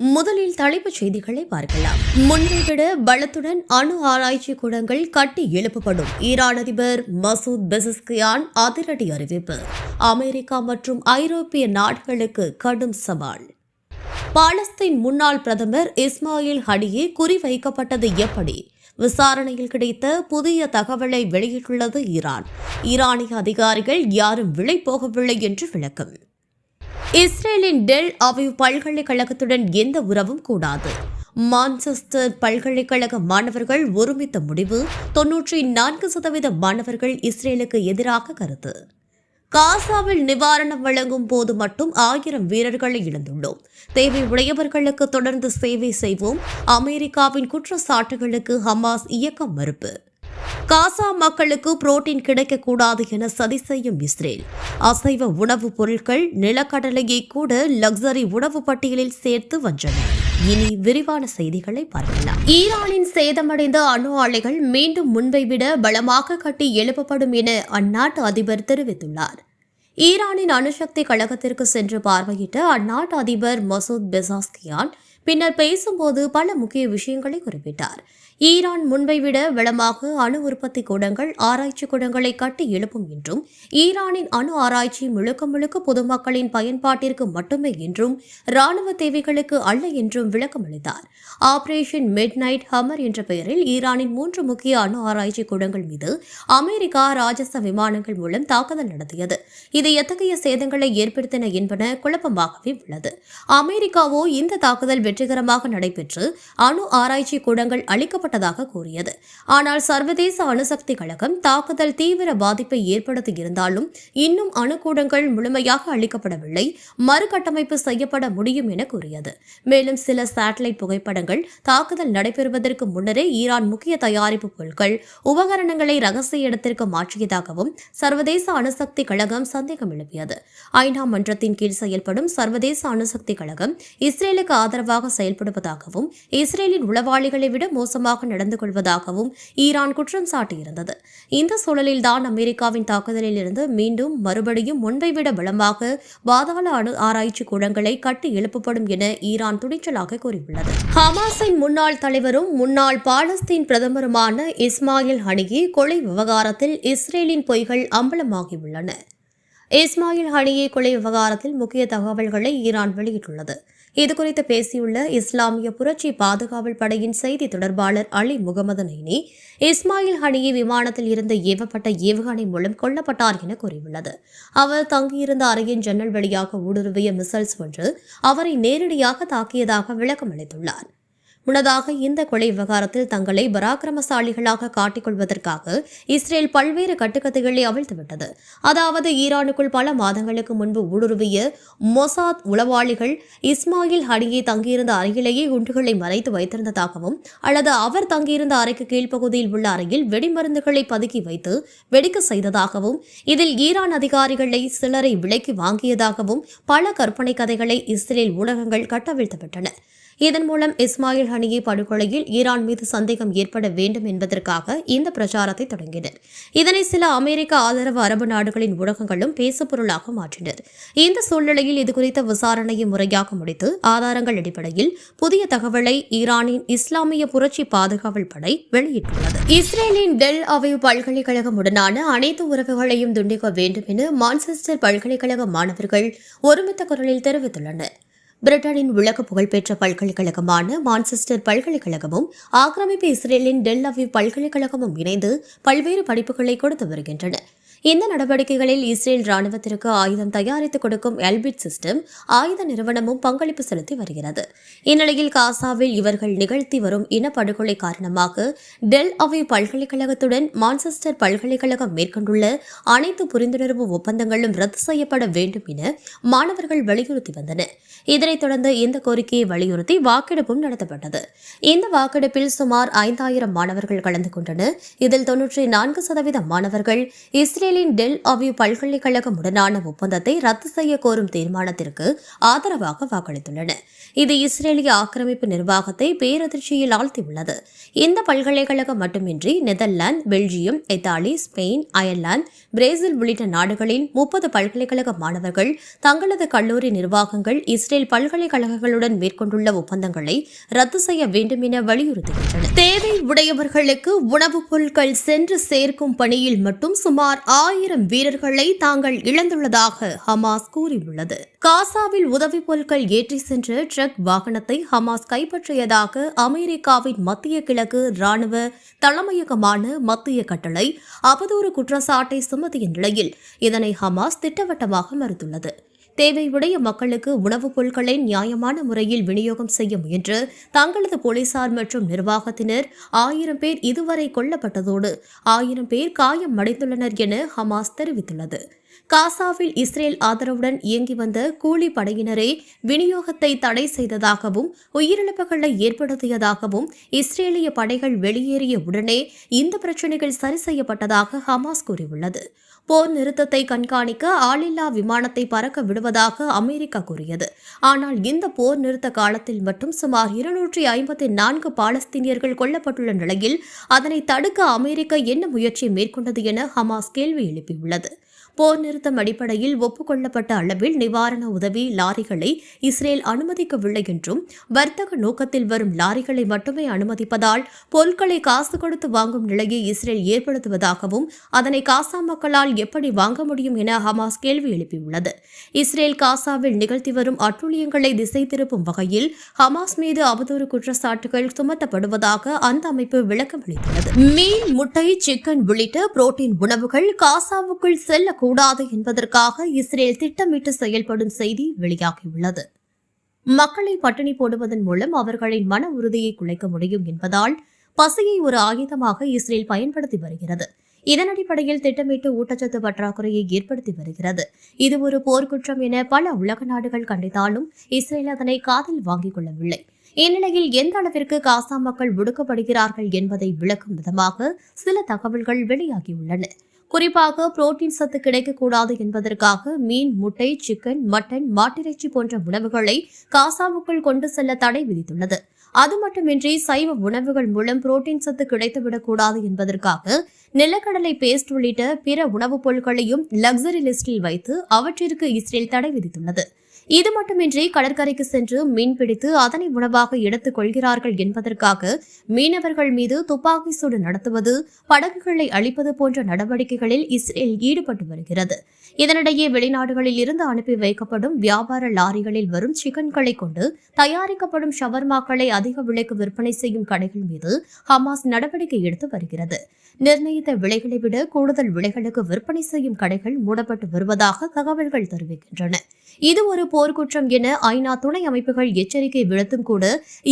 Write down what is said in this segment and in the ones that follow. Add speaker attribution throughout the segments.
Speaker 1: முதலில் தலைப்புச் செய்திகளை பார்க்கலாம். முன்பை விட பலத்துடன் அணு ஆராய்ச்சி கூடங்கள் கட்டி எழுப்பப்படும். ஈரான் அதிபர் மசூத் பெசஸ்கியான் அதிரடி அறிவிப்பு. அமெரிக்கா மற்றும் ஐரோப்பிய நாடுகளுக்கு கடும் சவால். பாலஸ்தீன் முன்னாள் பிரதமர் இஸ்மாயில் ஹனியே குறிவைக்கப்பட்டது எப்படி? விசாரணையில் கிடைத்த புதிய தகவலை வெளியிட்டுள்ளது ஈரான். ஈரானிய அதிகாரிகள் யாரும் விலை போகவில்லை என்று விளக்கம். இஸ்ரேலின் டெல் அவிவ் பல்கலைக்கழகத்துடன் எந்த உறவும் கூடாது. மான்செஸ்டர் பல்கலைக்கழக மாணவர்கள் ஒருமித்த முடிவு. 94% மாணவர்கள் இஸ்ரேலுக்கு எதிராக கருத்து. காசாவில் நிவாரணம் வழங்கும் போது மட்டும் 1000 வீரர்களை இழந்துள்ளோம். தேவை உடையவர்களுக்கு தொடர்ந்து சேவை செய்வோம். அமெரிக்காவின் குற்றச்சாட்டுகளுக்கு ஹமாஸ் இயக்கம் மறுப்பு. காசா மக்களுக்கு புரோட்டீன் கிடைக்கக்கூடாது என சதி செய்யும் இஸ்ரேல். அசைவ உணவுப் பொருட்கள் நிலக்கடலையை கூட லக்ஸரி உணவு பட்டியலில் சேர்த்து வஞ்சனை. இனி விரிவான செய்திகளை பார்க்கலாம். ஈரானின் சேதமடைந்த அணு ஆலைகள் மீண்டும் முன்பை விட பலமாக கட்டி எழுப்பப்படும் என அந்நாட்டு அதிபர் தெரிவித்துள்ளார். ஈரானின் அணுசக்தி கழகத்திற்கு சென்று பார்வையிட்ட அந்நாட்டு அதிபர் மசூத் பெசாஸ்கியான் பின்னர் பேசும்போது பல முக்கிய விஷயங்களை குறிப்பிட்டார். ஈரான் முன்பை விட வளமாக அணு உற்பத்தி கூடங்கள், ஆராய்ச்சி கூடங்களை கட்டி எழுப்பும் என்றும், ஈரானின் அணு ஆராய்ச்சி முழுக்க முழுக்க பொதுமக்களின் பயன்பாட்டிற்கு மட்டுமே என்றும், ராணுவ தேவைகளுக்கு அல்ல என்றும் விளக்கம் அளித்தார். ஆபரேஷன் மிட் நைட் ஹமர் என்ற பெயரில் ஈரானின் 3 முக்கிய அணு ஆராய்ச்சி கூடங்கள் மீது அமெரிக்கா ராஜச விமானங்கள் மூலம் தாக்குதல் நடத்தியது. இது எத்தகைய சேதங்களை ஏற்படுத்தின என்பன குழப்பமாகவே உள்ளது. அமெரிக்காவோ இந்த தாக்குதல் வெற்றிகரமாக நடைபெற்று அணு ஆராய்ச்சி கூடங்கள் அளிக்கப்பட்டதாக கூறியது. ஆனால் சர்வதேச அணுசக்தி கழகம் தாக்குதல் தீவிர பாதிப்பை ஏற்படுத்தி இருந்தாலும் இன்னும் அணுக்கூடங்கள் முழுமையாக அளிக்கப்படவில்லை, மறுகட்டமைப்பு செய்யப்பட முடியும் என கூறியது. மேலும் சில சேட்டலைட் புகைப்படங்கள் தாக்குதல் நடைபெறுவதற்கு முன்னரே ஈரான் முக்கிய தயாரிப்பு பொருட்கள், உபகரணங்களை ரகசிய இடத்திற்கு மாற்றியதாகவும் சர்வதேச அணுசக்தி கழகம் சந்தேகம் எழுப்பியது. ஐநா மன்றத்தின் கீழ் செயல்படும் சர்வதேச அணுசக்தி கழகம் இஸ்ரேலுக்கு ஆதரவாக செயல்படுவதாகவும், இஸ்ரேலின் உளவாளிகளை விட மோசமாக நடந்து கொள்வதாகவும் ஈரான் குற்றம் சாட்டியிருந்தது. இந்த சூழலில்தான் அமெரிக்காவின் தாக்குதலில் இருந்து மீண்டும் மறுபடியும் முன்பை விட பலமாக பாதாள அணு ஆராய்ச்சி கூடங்களை கட்டி எழுப்பப்படும் என ஈரான் துணிச்சலாக கூறியுள்ளது. ஹமாஸின் முன்னாள் தலைவரும் முன்னாள் பாலஸ்தீன் பிரதமருமான இஸ்மாயில் ஹனியே கொலை விவகாரத்தில் இஸ்ரேலின் பொய்கள் அம்பலமாகியுள்ளன. இஸ்மாயில் ஹனியே கொலை விவகாரத்தில் முக்கிய தகவல்களை ஈரான் வெளியிட்டுள்ளது. இதுகுறித்து பேசியுள்ள இஸ்லாமிய புரட்சி பாதுகாவல் படையின் செய்தி தொடர்பாளர் அலி முகமது நைனி, இஸ்மாயில் ஹனியே விமானத்தில் இருந்து ஏவப்பட்ட ஏவுகணை மூலம் கொல்லப்பட்டார் என கூறியுள்ளது. அவர் தங்கியிருந்த அறையின் ஜன்னல் வழியாக ஊடுருவிய மிசைல்ஸ் ஒன்று அவரை நேரடியாக தாக்கியதாக விளக்கம் அளித்துள்ளார். முன்னதாக இந்த கொலை விவகாரத்தில் தங்களை பராக்கிரமசாலிகளாக காட்டிக்கொள்வதற்காக இஸ்ரேல் பல்வேறு கட்டுக்கதைகளை அவிழ்த்துவிட்டது. அதாவது ஈரானுக்குள் பல மாதங்களுக்கு முன்பு ஊடுருவிய மொசாத் உளவாளிகள் இஸ்மாயில் ஹனியே தங்கியிருந்த அறையிலேயே குண்டுகளை மறைத்து வைத்திருந்ததாகவும், அல்லது அவர் தங்கியிருந்த அறைக்கு கீழ்ப்பகுதியில் உள்ள அறையில் வெடிமருந்துகளை பதுக்கி வைத்து வெடிக்க செய்ததாகவும், இதில் ஈரான் அதிகாரிகளை சிலரை விலைக்கு வாங்கியதாகவும் பல கற்பனை கதைகளை இஸ்ரேல் ஊடகங்கள் கட்டவிழ்த்துவிட்டன. இதன் மூலம் இஸ்மாயில் ஹனியே படுகொலையில் ஈரான் மீது சந்தேகம் ஏற்பட வேண்டும் என்பதற்காக இந்த பிரச்சாரத்தை தொடங்கினர். இதனை சில அமெரிக்க ஆதரவு அரபு நாடுகளின் ஊடகங்களும் பேசுபொருளாக மாற்றினர். இந்த சூழ்நிலையில் இதுகுறித்த விசாரணையை முறையாக முடித்து ஆதாரங்கள் அடிப்படையில் புதிய தகவலை ஈரானின் இஸ்லாமிய புரட்சி பாதுகாவல் படை வெளியிட்டுள்ளது. இஸ்ரேலின் டெல் அவிவ் பல்கலைக்கழகமுடனான அனைத்து உறவுகளையும் துண்டிக்க வேண்டும் என மான்செஸ்டர் பல்கலைக்கழக மாணவர்கள் ஒருமித்த குரலில் தெரிவித்துள்ளனர். பிரிட்டனின் உலக புகழ்பெற்ற பல்கலைக்கழகமான மான்செஸ்டர் பல்கலைக்கழகமும் ஆக்கிரமிப்பு இஸ்ரேலின் டெல் அவிவ் பல்கலைக்கழகமும் இணைந்து பல்வேறு படிப்புகளை கொடுத்து வருகின்றன. இந்த நடவடிக்கைகளில் இஸ்ரேல் ராணுவத்திற்கு ஆயுதம் தயாரித்துக் கொடுக்கும் எல்பிட் சிஸ்டம் ஆயுத நிறுவனமும் பங்களிப்பு செலுத்தி வருகிறது. இந்நிலையில் காசாவில் இவர்கள் நிகழ்த்தி வரும் இனப்படுகொலை காரணமாக டெல் அவிவ் பல்கலைக்கழகத்துடன் மான்செஸ்டர் பல்கலைக்கழகம் மேற்கொண்டுள்ள அனைத்து புரிந்துணர்வு ஒப்பந்தங்களும் ரத்து செய்யப்பட வேண்டும் என மாணவர்கள் வலியுறுத்தி வந்தனர். இதனைத் தொடர்ந்து இந்த கோரிக்கையை வலியுறுத்தி வாக்கெடுப்பும் நடத்தப்பட்டது. இந்த வாக்கெடுப்பில் சுமார் 5000 மாணவர்கள் கலந்து கொண்டனர். இதில் 94% மாணவர்கள் இஸ்ரேல் இஸ்ரேலின் டெல் அவிவ் பல்கலைக்கழகமுடனான ஒப்பந்தத்தை ரத்து செய்ய கோரும் தீர்மானத்திற்கு ஆதரவாக வாக்களித்துள்ளன. இது இஸ்ரேலிய ஆக்கிரமிப்பு நிர்வாகத்தை பேரதிர்ச்சியில் ஆழ்த்தியுள்ளது. இந்த பல்கலைக்கழகம் மட்டுமின்றி Netherlands, Belgium, Italy, Spain, Ireland, Brazil உள்ளிட்ட நாடுகளின் 30 பல்கலைக்கழக மாணவர்கள் தங்களது கல்லூரி நிர்வாகங்கள் இஸ்ரேல் பல்கலைக்கழகங்களுடன் மேற்கொண்டுள்ள ஒப்பந்தங்களை ரத்து செய்ய வேண்டும் என வலியுறுத்துகின்றனர். தேவை உடையவர்களுக்கு உணவுப் பொருட்கள் சென்று சேர்க்கும் பணியில் மட்டும் சுமார் 1000 வீரர்களை தாங்கள் இழந்துள்ளதாக ஹமாஸ் கூறியுள்ளது. காசாவில் உதவிப் பொருட்கள் ஏற்றி சென்ற ட்ரக் வாகனத்தை ஹமாஸ் கைப்பற்றியதாக அமெரிக்காவின் மத்திய கிழக்கு ராணுவ தலைமையகமான மத்திய கட்டளை அவதூறு குற்றச்சாட்டை சுமத்திய நிலையில் இதனை ஹமாஸ் திட்டவட்டமாக மறுத்துள்ளது. தேவையுடைய மக்களுக்கு உணவுப் பொருட்களை நியாயமான முறையில் விநியோகம் செய்ய முயன்று தங்களது போலீசார் மற்றும் நிர்வாகத்தினர் 1000 பேர் இதுவரை கொல்லப்பட்டதோடு 1000 பேர் காயமடைந்துள்ளனர் என ஹமாஸ் தெரிவித்துள்ளது. காசாவில் இஸ்ரேல் ஆதரவுடன் இயங்கி வந்த கூலி படையினரே விநியோகத்தை தடை செய்ததாகவும் உயிரிழப்புகளை ஏற்படுத்தியதாகவும் இஸ்ரேலிய படைகள் வெளியேறிய உடனே இந்த பிரச்சினைகள் சரி செய்யப்பட்டதாக ஹமாஸ் கூறியுள்ளது. போர் நிறுத்தத்தை கண்காணிக்க ஆளில்லா விமானத்தை பறக்க விடுவதாக அமெரிக்கா கூறியது. ஆனால் இந்த போர் நிறுத்த காலத்தில் மட்டும் சுமார் 254 பாலஸ்தீனியர்கள் கொல்லப்பட்டுள்ள நிலையில் அதனை தடுக்க அமெரிக்கா என்ன முயற்சி மேற்கொண்டது என ஹமாஸ் கேள்வி எழுப்பியுள்ளது. போர் நிறுத்தம் அடிப்படையில் ஒப்புக்கொள்ளப்பட்ட அளவில் நிவாரண உதவி லாரிகளை இஸ்ரேல் அனுமதிக்கவில்லை என்றும் வர்த்தக நோக்கத்தில் வரும் லாரிகளை மட்டுமே அனுமதிப்பதால் பொருட்களை காசு கொடுத்து வாங்கும் நிலையை இஸ்ரேல் ஏற்படுத்துவதாகவும் அதனை காசா மக்களால் எப்படி வாங்க முடியும் என ஹமாஸ் கேள்வி எழுப்பியுள்ளது. இஸ்ரேல் காசாவில் நிகழ்த்தி வரும் அட்டூழியங்களை திசை திருப்பும் வகையில் ஹமாஸ் மீது அவதூறு குற்றச்சாட்டுகள் சுமத்தப்படுவதாக அந்த அமைப்பு விளக்கமளித்துள்ளது. மீன், முட்டை, சிக்கன் உள்ளிட்ட புரோட்டீன் உணவுகள் காசாவுக்குள் செல்லக்கூடாது என்பதற்காக இஸ்ரேல் திட்டமிட்டு செயல்படும் செய்தி வெளியாகியுள்ளது. மக்களை பட்டினி போடுவதன் மூலம் அவர்களின் மன உறுதியை குலைக்க முடியும் என்பதால் பசியை ஒரு ஆயுதமாக இஸ்ரேல் பயன்படுத்தி வருகிறது. இதன் அடிப்படையில் திட்டமிட்டு ஊட்டச்சத்து பற்றாக்குறையை ஏற்படுத்தி வருகிறது. இது ஒரு போர்க்குற்றம் என பல உலக நாடுகள் கண்டித்தாலும் இஸ்ரேல் அதனை காதில் வாங்கிக் கொள்ளவில்லை. இந்நிலையில் எந்த அளவிற்கு காசா மக்கள் ஒடுக்கப்படுகிறார்கள் என்பதை விளக்கும் விதமாக சில தகவல்கள் வெளியாகியுள்ளன. குறிப்பாக புரோட்டீன் சத்து கிடைக்கக்கூடாது என்பதற்காக மீன், முட்டை, சிக்கன், மட்டன், மாட்டிறைச்சி போன்ற உணவுகளை காசாவுக்குள் கொண்டு செல்ல தடை விதித்துள்ளது. அது மட்டுமின்றி சைவ உணவுகள் மூலம் புரோட்டீன் சத்து கிடைத்துவிடக்கூடாது என்பதற்காக நிலக்கடலை பேஸ்ட் உள்ளிட்ட பிற உணவுப் பொருட்களையும் லக்ஸரி லிஸ்டில் வைத்து அவற்றிற்கு இஸ்ரேல் தடை விதித்துள்ளது. இது மட்டுமின்றி கடற்கரைக்கு சென்று மீன் பிடித்து அதனை உணவாக எடுத்துக் கொள்கிறார்கள் என்பதற்காக மீனவர்கள் மீது துப்பாக்கி சூடு நடத்துவது, படகுகளை அழிப்பது போன்ற நடவடிக்கைகளில் இஸ்ரேல் ஈடுபட்டு வருகிறது. இதனிடையே வெளிநாடுகளில் இருந்து அனுப்பி வைக்கப்படும் வியாபார லாரிகளில் வரும் சிக்கன்களை கொண்டு தயாரிக்கப்படும் ஷவர்மாக்களை அதிக விலைக்கு விற்பனை செய்யும் கடைகள் மீது ஹமாஸ் நடவடிக்கை எடுத்து வருகிறது. நிர்ணயித்த விலைகளை விட கூடுதல் விலைகளுக்கு விற்பனை செய்யும் கடைகள் மூடப்பட்டு வருவதாக தகவல்கள் தெரிவிக்கின்றன. இது ஒரு போர்க்குற்றம் என ஐநா துணை அமைப்புகள் எச்சரிக்கை விடுத்தும் கூட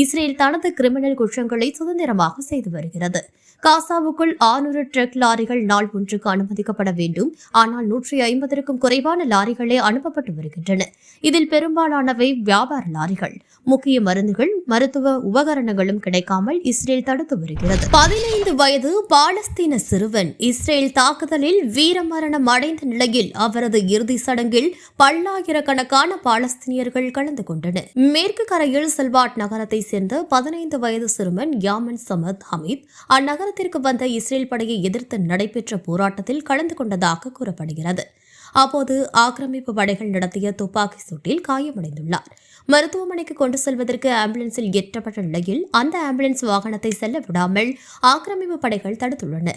Speaker 1: இஸ்ரேல் தனது கிரிமினல் குற்றங்களை சுதந்திரமாக செய்து வருகிறது. காசாவுக்குள் 600 ட்ரக் லாரிகள் நாள் ஒன்றுக்கு அனுமதிக்கப்பட வேண்டும். ஆனால் 150க்கும் குறைவான லாரிகளே அனுப்பப்பட்டு வருகின்றன. இதில் பெரும்பாலானவை வியாபார லாரிகள். முக்கிய மருந்துகள், மருத்துவ உபகரணங்களும் கிடைக்காமல் இஸ்ரேல் தடுத்து வருகிறது. 15 வயது பாலஸ்தீன சிறுவன் இஸ்ரேல் தாக்குதலில் வீரமரணம் அடைந்த நிலையில் அவரது இறுதி சடங்கில் பல்லாயிரக்கணக்கான பாலஸ்தீனியர்கள் கலந்து கொண்டனர். மேற்கு கரையில் செல்வாட் நகரத்தை சேர்ந்த 15 வயது சிறுவன் யாமன் சமத் ஹமீத் அந்நகரத்திற்கு வந்த இஸ்ரேல் படையை எதிர்த்து நடைபெற்ற போராட்டத்தில் கலந்து கொண்டதாக கூறப்படுகிறது. அப்போது ஆக்கிரமிப்பு படைகள் நடத்திய துப்பாக்கி சூட்டில் காயமடைந்துள்ளார். மருத்துவமனைக்கு கொண்டு செல்வதற்கு ஆம்புலன்ஸில் ஏற்றப்பட்ட நிலையில் அந்த ஆம்புலன்ஸ் வாகனத்தை செல்ல விடாமல் ஆக்கிரமிப்பு படைகள் தடுத்துள்ளன.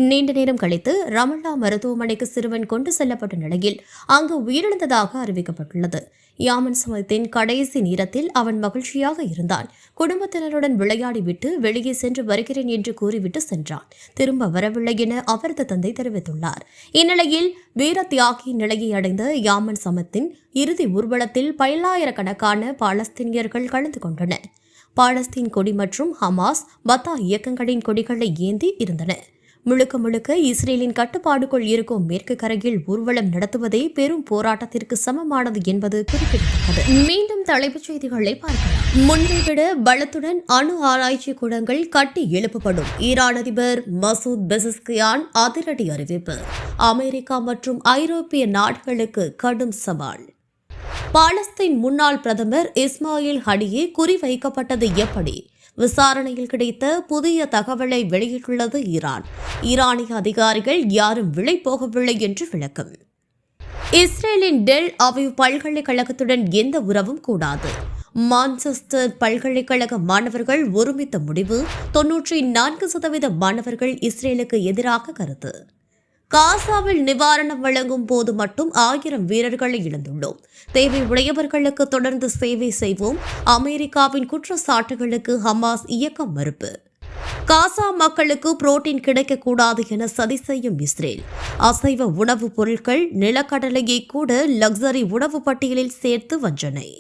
Speaker 1: நீண்ட நேரம் கழித்து ரமல்லா மருத்துவமனைக்கு சிறுவன் கொண்டு செல்லப்பட்ட நிலையில் அங்கு உயிரிழந்ததாக அறிவிக்கப்பட்டுள்ளது. யாமன் சமத்தின் கடைசி நேரத்தில் அவன் மகிழ்ச்சியாக இருந்தான். குடும்பத்தினருடன் விளையாடிவிட்டு வெளியே சென்று வருகிறேன் என்று கூறிவிட்டு சென்றான். திரும்ப வரவில்லை என அவரது தந்தை தெரிவித்துள்ளார். இந்நிலையில் வீர தியாகி நிலையை அடைந்த யாமன் சமத்தின் இறுதி ஊர்வலத்தில் பல்லாயிரக்கணக்கான பாலஸ்தீனியர்கள் கலந்து கொண்டனர். பாலஸ்தீன் கொடி மற்றும் ஹமாஸ், பத்தா இயக்கங்களின் கொடிகளை ஏந்தி இருந்தன. முழுக்க முழுக்க இஸ்ரேலின் கட்டுப்பாடுக்குள் இருக்கும் மேற்கு கரையில் ஊர்வலம் நடத்துவதே பெரும் போராட்டத்திற்கு சமமானது என்பது குறிப்பிடத்தக்கது. மீண்டும் தலைப்புச் செய்திகளை பார்க்கலாம். முன்பை விட பலத்துடன் அணு ஆராய்ச்சி கூடங்கள் கட்டி எழுப்பப்படும். ஈரான் அதிபர் மசூத் பெசஸ்கியான் அதிரடி அறிவிப்பு. அமெரிக்கா மற்றும் ஐரோப்பிய நாடுகளுக்கு கடும் சவால். பாலஸ்தீன் முன்னாள் பிரதமர் இஸ்மாயில் ஹனியே குறிவைக்கப்பட்டது எப்படி? விசாரணையில் கிடைத்த புதிய தகவலை வெளியிட்டுள்ளது ஈரான். ஈரானிய அதிகாரிகள் யாரும் விலை போகவில்லை என்று விளக்கம். இஸ்ரேலின் டெல் அவிவ் பல்கலைக்கழகத்துடன் எந்த உறவும் கூடாது. மான்செஸ்டர் பல்கலைக்கழக மாணவர்கள் ஒருமித்த முடிவு. 94% மாணவர்கள் இஸ்ரேலுக்கு எதிராக கருத்து. காசாவில் நிவாரணம் வழங்கும் போது மட்டும் 1000 வீரர்களை இழந்துள்ளோம். தேவை உடையவர்களுக்கு தொடர்ந்து சேவை செய்வோம். அமெரிக்காவின் குற்றச்சாட்டுகளுக்கு ஹமாஸ் இயக்கம் மறுப்பு. காசா மக்களுக்கு புரோட்டீன் கிடைக்கக்கூடாது என சதி செய்யும் இஸ்ரேல். அசைவ உணவுப் பொருட்கள், நிலக்கடலையை கூட லக்ஸரி உணவு பட்டியலில் சேர்த்து வஞ்சனை.